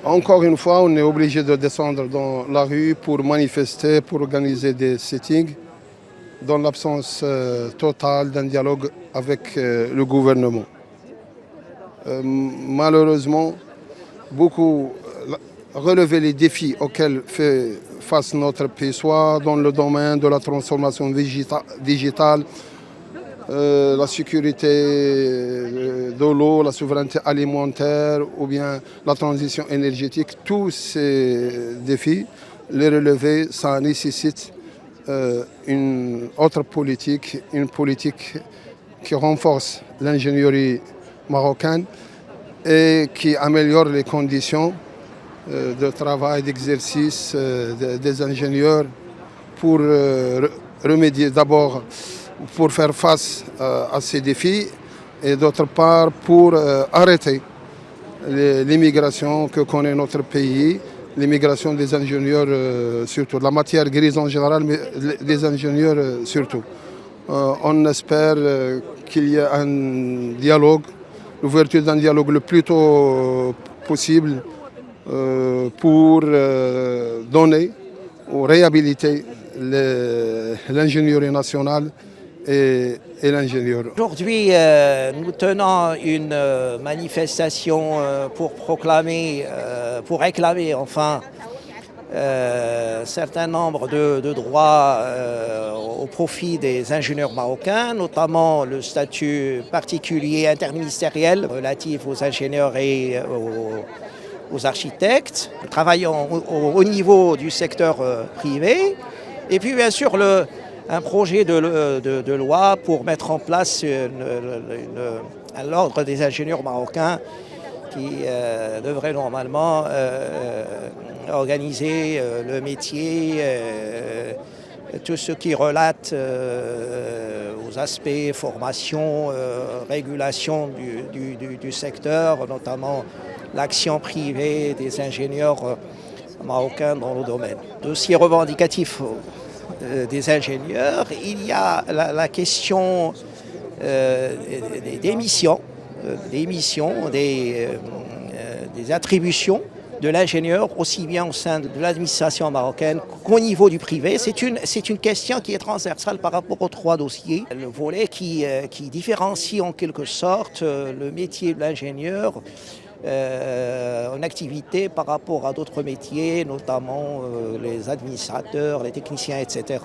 Encore une fois, on est obligé de descendre dans la rue pour manifester, pour organiser des sittings, dans l'absence totale d'un dialogue avec le gouvernement. Malheureusement, beaucoup relever les défis auxquels fait face notre pays, soit dans le domaine de la transformation digitale, la sécurité de l'eau, la souveraineté alimentaire ou bien la transition énergétique. Tous ces défis, les relever, ça nécessite une autre politique, une politique qui renforce l'ingénierie marocaine et qui améliore les conditions de travail, d'exercice des ingénieurs pour remédier d'abord, pour faire face à ces défis et d'autre part pour arrêter l'immigration que connaît notre pays, l'immigration des ingénieurs surtout, de la matière grise en général, mais des ingénieurs surtout. On espère qu'il y ait un dialogue, l'ouverture d'un dialogue le plus tôt possible pour donner ou réhabiliter l'ingénierie nationale et l'ingénieur. Aujourd'hui, nous tenons une manifestation pour réclamer enfin un certain nombre de droits au profit des ingénieurs marocains, notamment le statut particulier interministériel relatif aux ingénieurs et aux architectes, travaillant au niveau du secteur privé, et puis bien sûr un projet de loi pour mettre en place l'ordre des ingénieurs marocains qui devrait normalement organiser le métier, tout ce qui relate aux aspects formation, régulation du secteur, notamment l'action privée des ingénieurs marocains dans le domaine. Dossier revendicatif des ingénieurs, il y a la question des missions, des attributions de l'ingénieur, aussi bien au sein de l'administration marocaine qu'au niveau du privé. C'est une question qui est transversale par rapport aux trois dossiers. Le volet qui différencie en quelque sorte le métier de l'ingénieur en activité par rapport à d'autres métiers, notamment les administrateurs, les techniciens, etc.